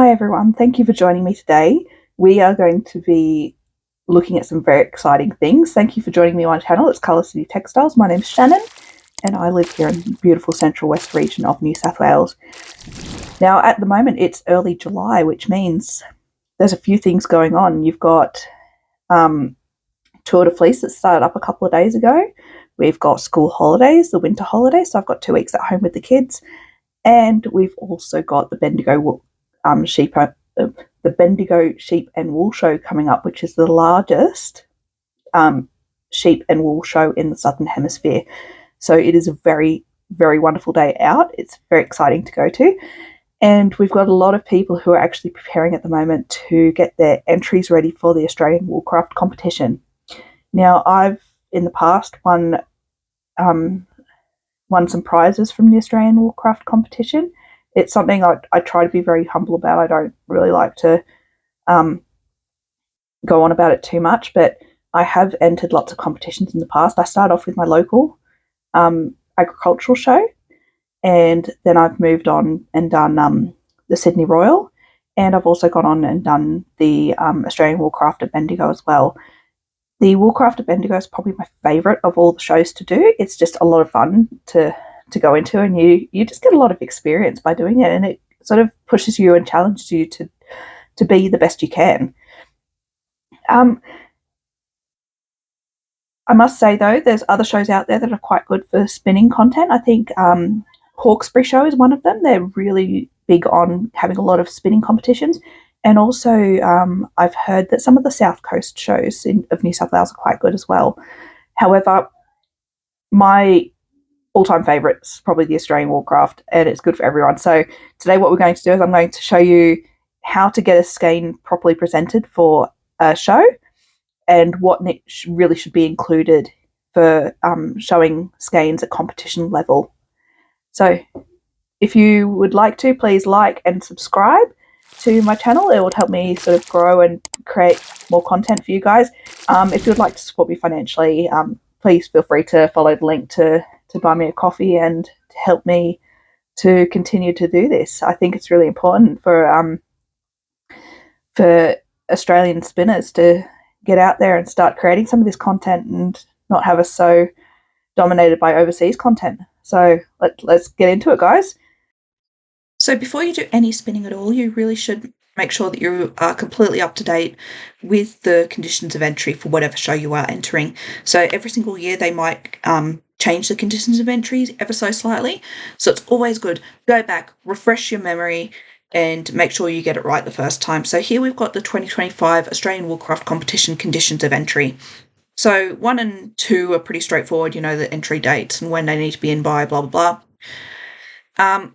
Hi everyone, thank you for joining me today. We are going to be looking at some very exciting things. Thank you for joining me on my channel. It's Colour City Textiles. My name's Shannon and I live here in the beautiful Central West region of New South Wales. Now at the moment it's early July, which means there's a few things going on. You've got Tour De Fleece that started up a couple of days ago. We've got school holidays, the winter holidays, so I've got 2 weeks at home with the kids. And we've also got the Bendigo the Bendigo Sheep and Wool Show coming up, which is the largest sheep and wool show in the Southern Hemisphere. So it is a very, very wonderful day out. It's very exciting to go to. And we've got a lot of people who are actually preparing at the moment to get their entries ready for the Australian Woolcraft Competition. Now, I've in the past won some prizes from the Australian Woolcraft Competition. It's something I try to be very humble about. I don't really like to go on about it too much, but I have entered lots of competitions in the past. I started off with my local agricultural show, and then I've moved on and done the Sydney Royal, and I've also gone on and done the Australian Woolcraft at Bendigo as well. The Woolcraft at Bendigo is probably my favourite of all the shows to do. It's just a lot of fun to go into, and you just get a lot of experience by doing it, and it sort of pushes you and challenges you to be the best you can. I must say though, there's other shows out there that are quite good for spinning content. I think Hawkesbury show is one of them. They're really big on having a lot of spinning competitions, and also I've heard that some of the South Coast shows of New South Wales are quite good as well. However, my all-time favourite is probably the Australian Woolcraft, and it's good for everyone. So today what we're going to do is I'm going to show you how to get a skein properly presented for a show and what really should be included for showing skeins at competition level. So if you would like to, please like and subscribe to my channel. It would help me sort of grow and create more content for you guys. If you would like to support me financially, please feel free to follow the link to buy me a coffee and to help me to continue to do this. I think it's really important for Australian spinners to get out there and start creating some of this content and not have us so dominated by overseas content. So let's get into it, guys. So before you do any spinning at all, you really should make sure that you are completely up to date with the conditions of entry for whatever show you are entering. So every single year they might change the conditions of entries ever so slightly. So it's always good. Go back, refresh your memory, and make sure you get it right the first time. So here we've got the 2025 Australian Woolcraft Competition conditions of entry. So 1 and 2 are pretty straightforward, the entry dates and when they need to be in by, blah, blah, blah.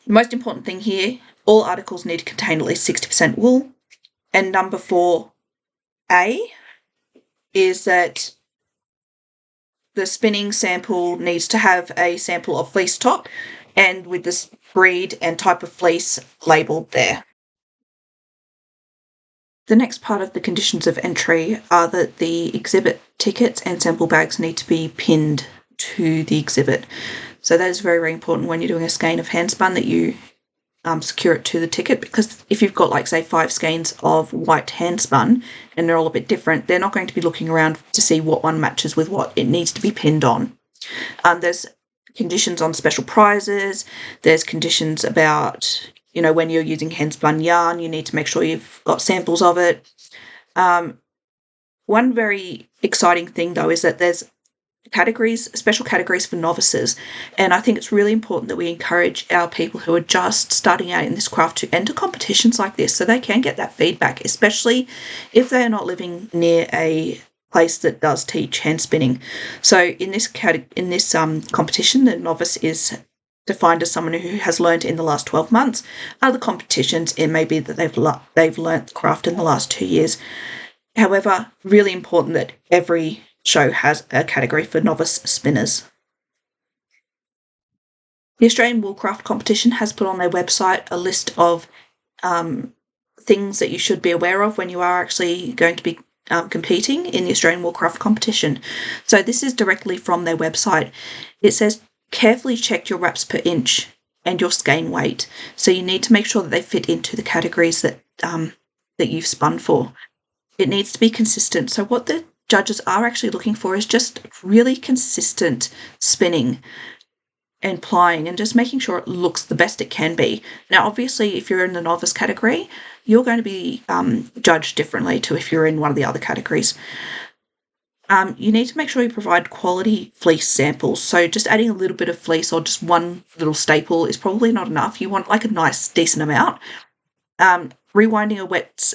The most important thing here, all articles need to contain at least 60% wool. And number 4A is that the spinning sample needs to have a sample of fleece top and with this breed and type of fleece labelled there. The next part of the conditions of entry are that the exhibit tickets and sample bags need to be pinned to the exhibit. So that is very, very important when you're doing a skein of handspun that you secure it to the ticket, because if you've got, like, say, 5 skeins of white handspun and they're all a bit different, they're not going to be looking around to see what one matches with what. It needs to be pinned on. There's conditions on special prizes. There's conditions about, when you're using handspun yarn, you need to make sure you've got samples of it. One very exciting thing, though, is that there's special categories for novices, and I think it's really important that we encourage our people who are just starting out in this craft to enter competitions like this so they can get that feedback, especially if they are not living near a place that does teach hand spinning. So in this competition, the novice is defined as someone who has learned in the last 12 months. Other competitions, it may be that they've learnt the craft in the last 2 years. However, really important that every show has a category for novice spinners. The Australian Woolcraft Competition has put on their website a list of things that you should be aware of when you are actually going to be competing in the Australian Woolcraft Competition. So this is directly from their website. It says, carefully check your wraps per inch. and your skein weight. So you need to make sure that they fit into the categories that you've spun for. It needs to be consistent. So what the judges are actually looking for is just really consistent spinning and plying and just making sure it looks the best it can be. Now, obviously, if you're in the novice category, you're going to be judged differently to if you're in one of the other categories. You need to make sure you provide quality fleece samples. So just adding a little bit of fleece or just one little staple is probably not enough. You want like a nice, decent amount. Rewinding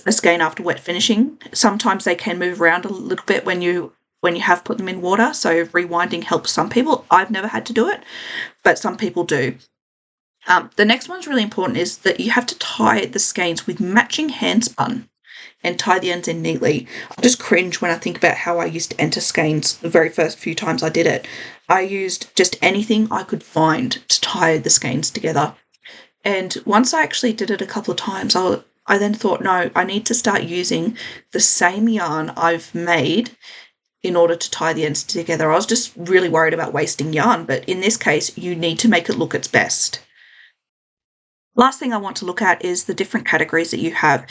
a skein after wet finishing, sometimes they can move around a little bit when you have put them in water. So rewinding helps some people. I've never had to do it, but some people do. The next one's really important is that you have to tie the skeins with matching hand spun and tie the ends in neatly. I just cringe when I think about how I used to enter skeins the very first few times I did it. I used just anything I could find to tie the skeins together. And once I actually did it a couple of times, I then thought, no, I need to start using the same yarn I've made in order to tie the ends together. I was just really worried about wasting yarn, but in this case, you need to make it look its best. Last thing I want to look at is the different categories that you have.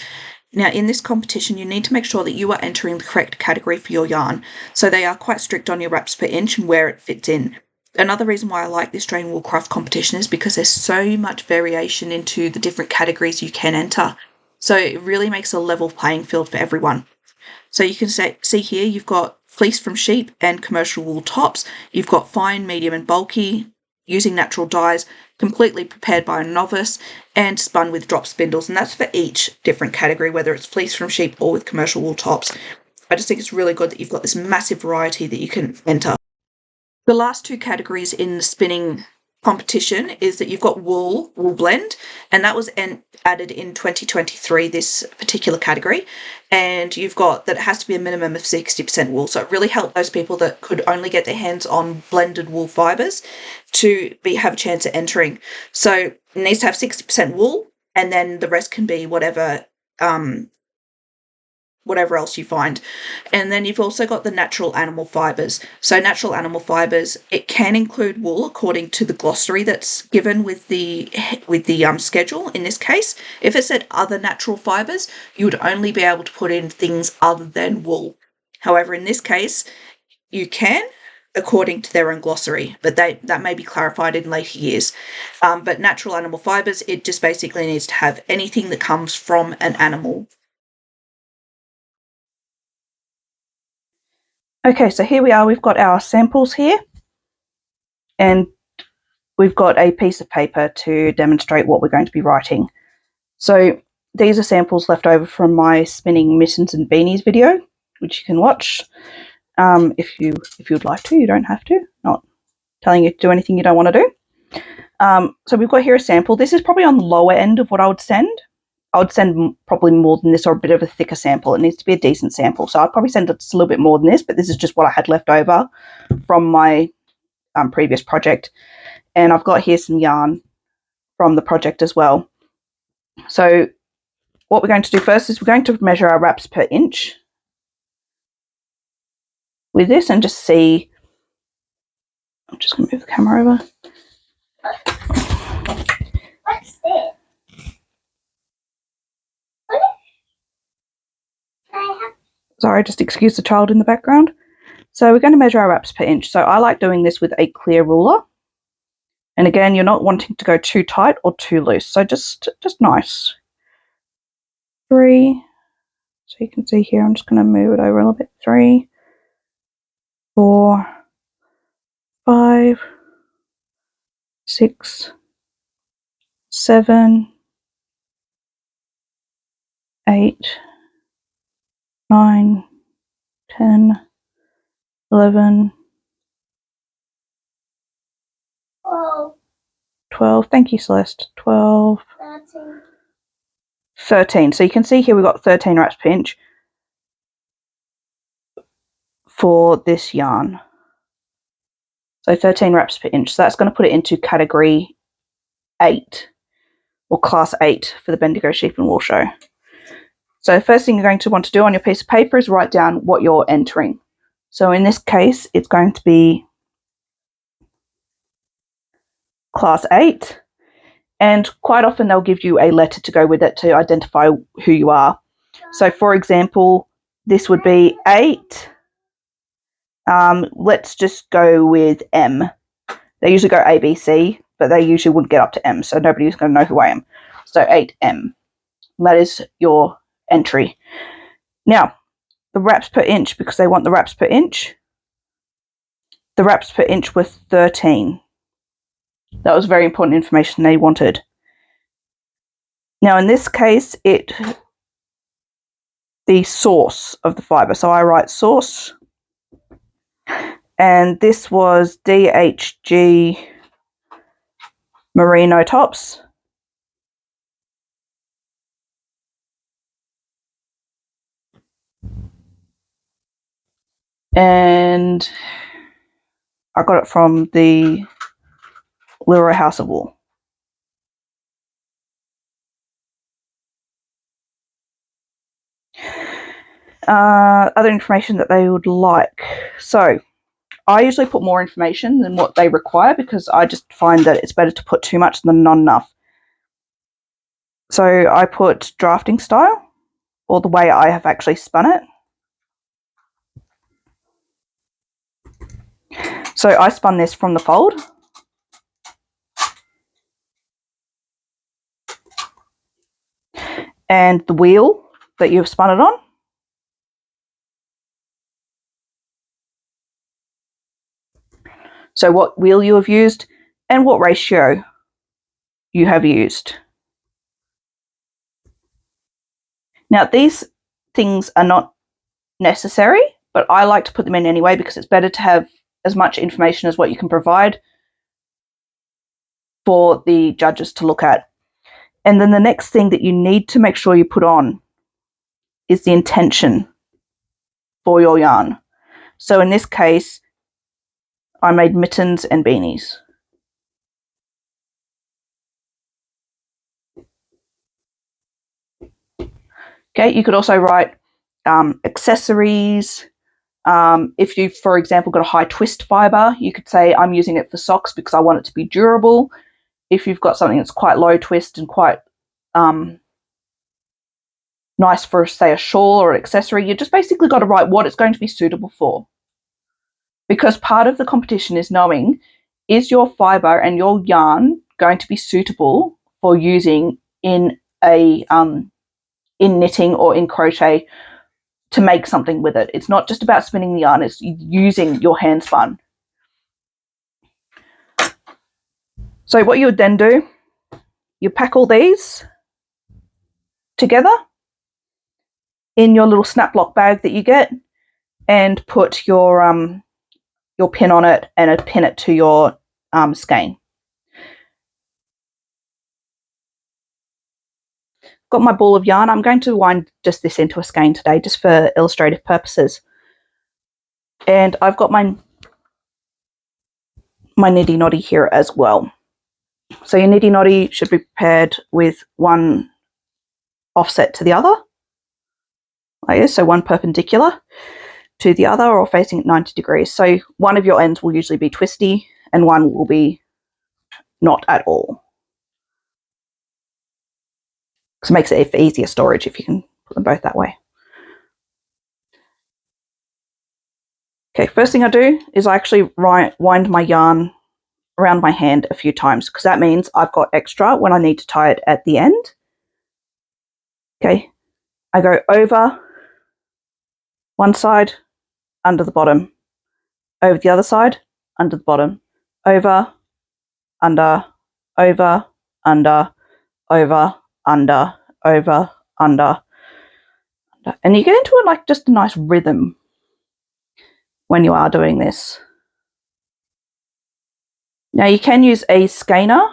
Now, in this competition, you need to make sure that you are entering the correct category for your yarn. So they are quite strict on your wraps per inch and where it fits in. Another reason why I like the Australian Woolcraft Competition is because there's so much variation into the different categories you can enter. So it really makes a level playing field for everyone. So you can see here you've got fleece from sheep and commercial wool tops. You've got fine, medium and bulky, using natural dyes, completely prepared by a novice, and spun with drop spindles. And that's for each different category, whether it's fleece from sheep or with commercial wool tops. I just think it's really good that you've got this massive variety that you can enter. The last two categories in the spinning competition is that you've got wool blend, and that was added in 2023, this particular category. And you've got that it has to be a minimum of 60% wool. So it really helped those people that could only get their hands on blended wool fibres to have a chance at entering. So it needs to have 60% wool, and then the rest can be whatever else you find. And then you've also got the natural animal fibres. So natural animal fibres, it can include wool according to the glossary that's given with the schedule. In this case, if it said other natural fibres, you would only be able to put in things other than wool. However, in this case, you can, according to their own glossary, but that may be clarified in later years. But natural animal fibres, it just basically needs to have anything that comes from an animal. Okay, so here we are. We've got our samples here, and we've got a piece of paper to demonstrate what we're going to be writing. So these are samples left over from my spinning mittens and beanies video, which you can watch if you'd like to. You don't have to. Not telling you to do anything you don't want to do. So we've got here a sample. This is probably on the lower end of what I would send. I would send probably more than this, or a bit of a thicker sample. It needs to be a decent sample. So I'd probably send it a little bit more than this, but this is just what I had left over from my previous project. And I've got here some yarn from the project as well. So what we're going to do first is we're going to measure our wraps per inch with this and just see. I'm just going to move the camera over. What's this? Sorry, just excuse the child in the background. So we're going to measure our wraps per inch. So I like doing this with a clear ruler. And again, you're not wanting to go too tight or too loose. So just nice. 3. So you can see here, I'm just going to move it over a little bit. 3, 4, 5, 6, 7, 8, 9, 10, 11, 12. Thank you, Celeste. 12, 13. So you can see here we've got 13 wraps per inch for this yarn. So 13 wraps per inch. So that's going to put it into category 8 or class 8 for the Bendigo Sheep and Wool Show. So first thing you're going to want to do on your piece of paper is write down what you're entering. So in this case, it's going to be class 8. And quite often they'll give you a letter to go with it to identify who you are. So, for example, this would be 8. Let's just go with M. They usually go A, B, C, but they usually wouldn't get up to M, so nobody's going to know who I am. So 8M. That is your entry. Now, the wraps per inch, because they want the wraps per inch, the wraps per inch were 13. That was very important information they wanted. Now, in this case, the source of the fibre. So I write source, and this was DHG merino tops. And I got it from the Leroy House of Wool. Other information that they would like. So I usually put more information than what they require because I just find that it's better to put too much than not enough. So I put drafting style, or the way I have actually spun it. So I spun this from the fold. And the wheel that you've spun it on. So what wheel you have used and what ratio you have used. Now, these things are not necessary, but I like to put them in anyway because it's better to have as much information as what you can provide for the judges to look at. And then the next thing that you need to make sure you put on is the intention for your yarn. So in this case, I made mittens and beanies. Okay, you could also write accessories. If you, for example, got a high twist fibre, you could say, I'm using it for socks because I want it to be durable. If you've got something that's quite low twist and quite nice for, say, a shawl or an accessory, you just basically got to write what it's going to be suitable for. Because part of the competition is knowing, is your fibre and your yarn going to be suitable for using in knitting or in crochet to make something with it. It's not just about spinning the yarn, it's using your hand spun. So what you would then do, you pack all these together in your little snap lock bag that you get and put your pin on it and pin it to your skein. Got my ball of yarn. I'm going to wind just this into a skein today just for illustrative purposes. And I've got my niddy-noddy here as well. So your niddy-noddy should be prepared with one offset to the other, like this, so one perpendicular to the other or facing at 90 degrees. So one of your ends will usually be twisty and one will be not at all. So it makes it for easier storage if you can put them both that way. Okay, first thing I do is I actually wind my yarn around my hand a few times because that means I've got extra when I need to tie it at the end. Okay, I go over one side, under the bottom, over the other side, under the bottom, over, under, over, under, over, under, over, under. And you get into it like just a nice rhythm when you are doing this. Now you can use a skeiner.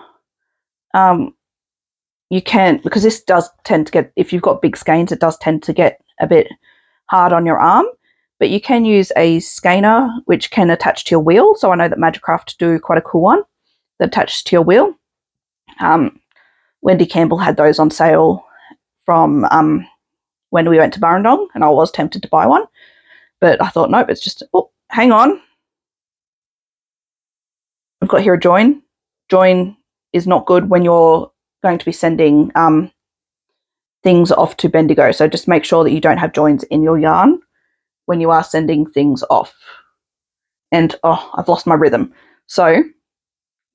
You can, because this does tend to get, if you've got big skeins, it does tend to get a bit hard on your arm. But you can use a skeiner which can attach to your wheel. So I know that Magicraft do quite a cool one that attaches to your wheel. Wendy Campbell had those on sale from when we went to Burrendong, and I was tempted to buy one. But I thought, nope, it's just, oh, hang on. I've got here a join. Join is not good when you're going to be sending things off to Bendigo. So just make sure that you don't have joins in your yarn when you are sending things off. And, oh, I've lost my rhythm. So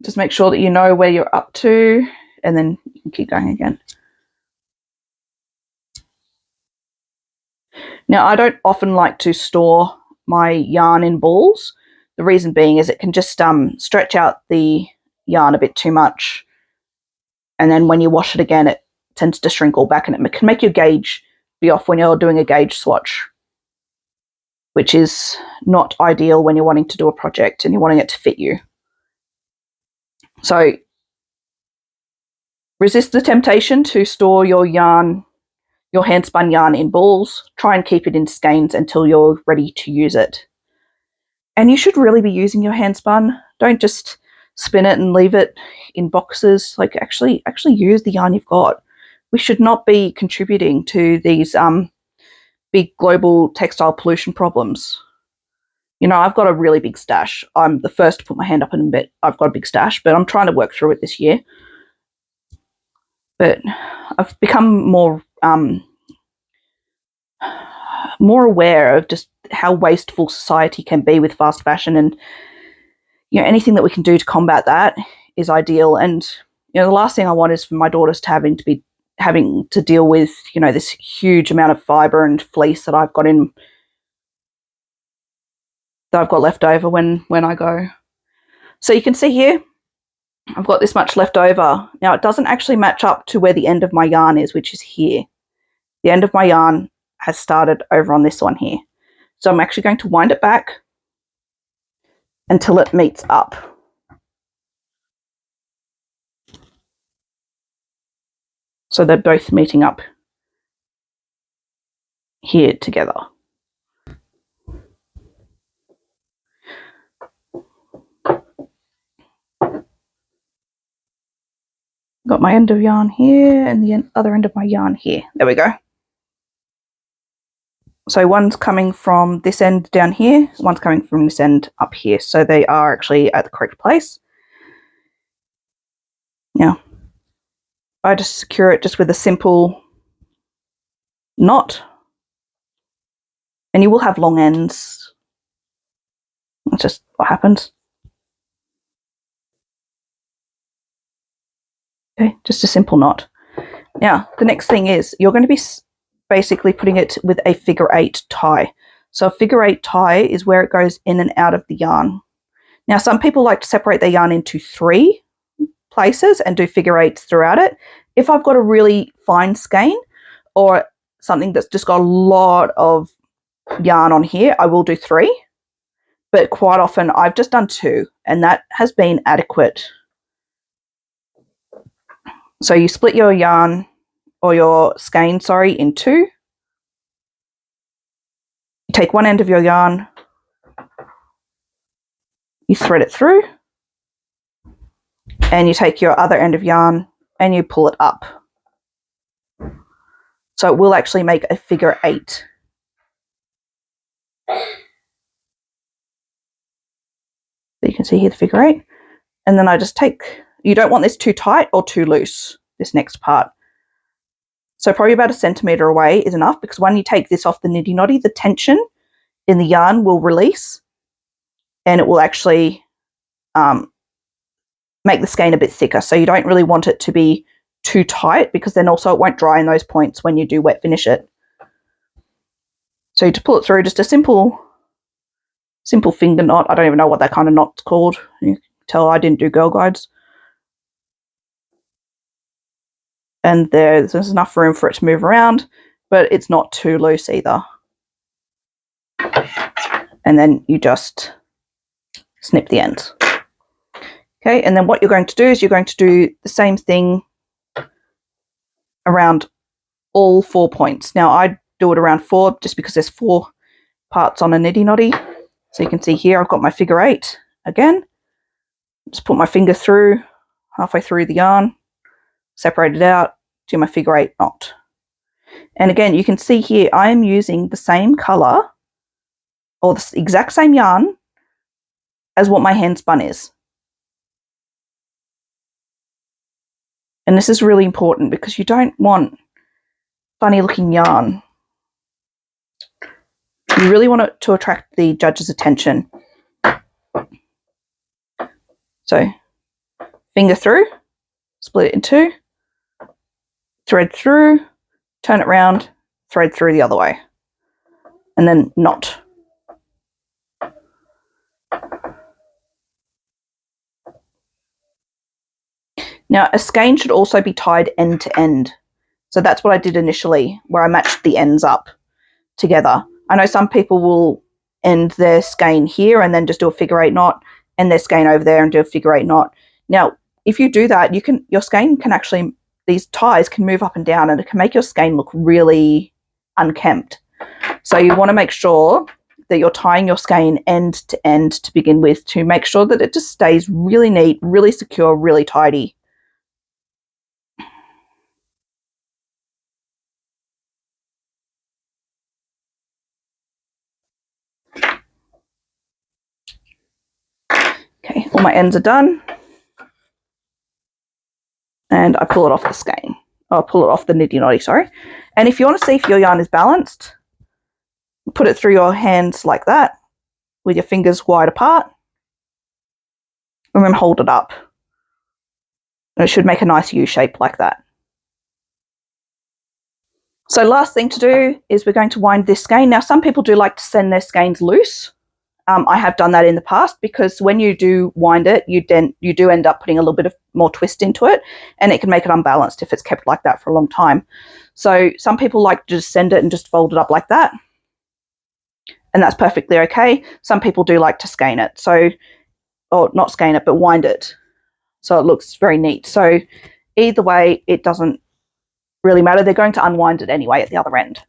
just make sure that you know where you're up to, and then you can keep going again. Now, I don't often like to store my yarn in balls. The reason being is it can just stretch out the yarn a bit too much. And then when you wash it again, it tends to shrink all back, and it can make your gauge be off when you're doing a gauge swatch, which is not ideal when you're wanting to do a project and you're wanting it to fit you. So resist the temptation to store your yarn, your hand spun yarn, in balls. Try and keep it in skeins until you're ready to use it. And you should really be using your hand spun. Don't just spin it and leave it in boxes. Like, actually use the yarn you've got. We should not be contributing to these big global textile pollution problems. You know, I've got a really big stash. I'm the first to put my hand up in a bit. I've got a big stash, but I'm trying to work through it this year. But I've become more aware of just how wasteful society can be with fast fashion, and you know, anything that we can do to combat that is ideal. And you know, the last thing I want is for my daughters to having to deal with, you know, this huge amount of fibre and fleece that I've got left over when I go. So you can see here, I've got this much left over. Now, it doesn't actually match up to where the end of my yarn is, which is here. The end of my yarn has started over on this one here. So I'm actually going to wind it back until it meets up. So they're both meeting up here together. Got my end of yarn here and the other end of my yarn here. There we go. So one's coming from this end down here, one's coming from this end up here. So they are actually at the correct place. Now, I just secure it just with a simple knot. And you will have long ends. That's just what happens. Okay, just a simple knot. Now, the next thing is you're going to be basically putting it with a figure 8 tie. So a figure 8 tie is where it goes in and out of the yarn. Now, some people like to separate their yarn into 3 places and do figure 8s throughout it. If I've got a really fine skein or something that's just got a lot of yarn on here, I will do 3. But quite often I've just done 2, and that has been adequate. So you split your yarn, or your skein, sorry, in 2. You take one end of your yarn, you thread it through, and you take your other end of yarn and you pull it up. So it will actually make a figure 8. So you can see here the figure 8. And then I just take, you don't want this too tight or too loose, this next part. So probably about 1 centimetre away is enough, because when you take this off the niddy-noddy, the tension in the yarn will release and it will actually make the skein a bit thicker. So you don't really want it to be too tight, because then also it won't dry in those points when you do wet finish it. So to pull it through, just a simple finger knot. I don't even know what that kind of knot's called. You can tell I didn't do Girl Guides. And there's enough room for it to move around, but it's not too loose either. And then you just snip the ends. Okay, and then what you're going to do is you're going to do the same thing around all 4 points. Now, I do it around 4 just because there's 4 parts on a niddy-noddy. So you can see here I've got my figure 8 again. Just put my finger through, halfway through the yarn, separate it out, do my figure 8 knot. And again, you can see here I am using the same colour, or the exact same yarn as what my hand spun is. And this is really important because you don't want funny looking yarn. You really want it to attract the judge's attention. So finger through, split it in two, thread through, turn it round, thread through the other way, and then knot. Now, a skein should also be tied end to end. So that's what I did initially, where I matched the ends up together. I know some people will end their skein here and then just do a figure eight knot, and their skein over there and do a figure eight knot. Now, if you do that, your skein can actually, these ties can move up and down, and it can make your skein look really unkempt. So you want to make sure that you're tying your skein end to begin with, to make sure that it just stays really neat, really secure, really tidy. Okay, all my ends are done. And I pull it off the skein. I'll pull it off the niddy-noddy, sorry. And if you want to see if your yarn is balanced, put it through your hands like that, with your fingers wide apart, and then hold it up. And it should make a nice U shape like that. So last thing to do is we're going to wind this skein. Now, some people do like to send their skeins loose. I have done that in the past, because when you do wind it, you do end up putting a little bit of more twist into it, and it can make it unbalanced if it's kept like that for a long time. So some people like to just send it and just fold it up like that, and that's perfectly okay. Some people do like to skein it, or not skein it, but wind it, so it looks very neat. So either way, it doesn't really matter. They're going to unwind it anyway at the other end.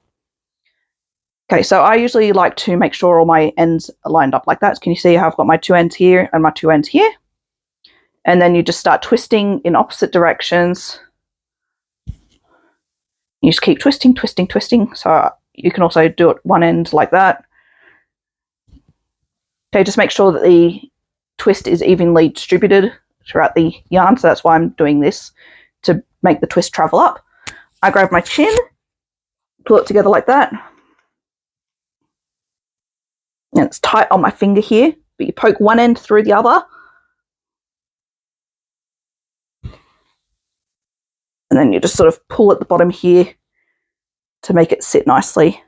Okay, so I usually like to make sure all my ends are lined up like that. So can you see how I've got my two ends here and my two ends here? And then you just start twisting in opposite directions. You just keep twisting, twisting, twisting. So you can also do it one end like that. Okay, just make sure that the twist is evenly distributed throughout the yarn. So that's why I'm doing this, to make the twist travel up. I grab my chin, pull it together like that. And it's tight on my finger here, but you poke one end through the other. And then you just sort of pull at the bottom here to make it sit nicely.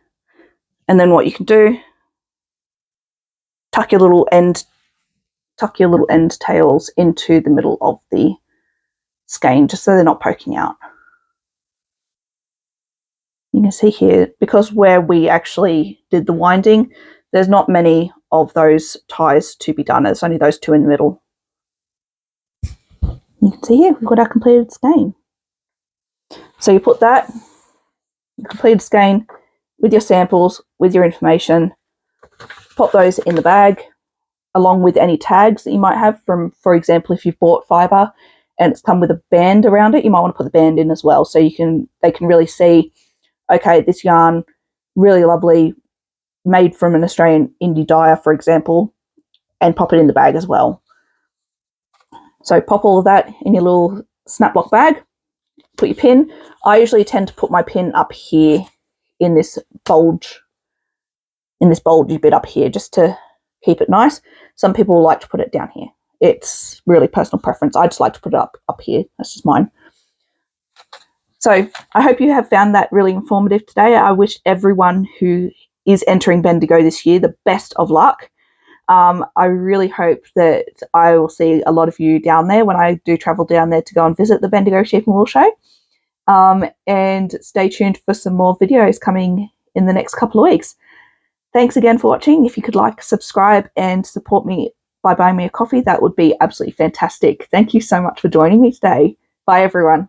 And then what you can do, tuck your little end tails into the middle of the skein, just so they're not poking out. You can see here, because where we actually did the winding, there's not many of those ties to be done. There's only those two in the middle. You can see here, we've got our completed skein. So you put that completed skein with your samples, with your information, pop those in the bag, along with any tags that you might have from, for example, if you've bought fibre and it's come with a band around it, you might want to put the band in as well, so they can really see, okay, this yarn, really lovely, made from an Australian indie dyer, for example, and pop it in the bag as well. So pop all of that in your little snap lock bag, put your pin. I usually tend to put my pin up here in this bulgy bit up here, just to keep it nice. Some people like to put it down here. It's really personal preference. I just like to put it up here. That's just mine. So I hope you have found that really informative today. I wish everyone who is entering Bendigo this year the best of luck. I really hope that I will see a lot of you down there when I do travel down there to go and visit the Bendigo Sheep and Wool Show. And stay tuned for some more videos coming in the next couple of weeks. Thanks again for watching. If you could like, subscribe, and support me by buying me a coffee, that would be absolutely fantastic. Thank you so much for joining me today. Bye, everyone.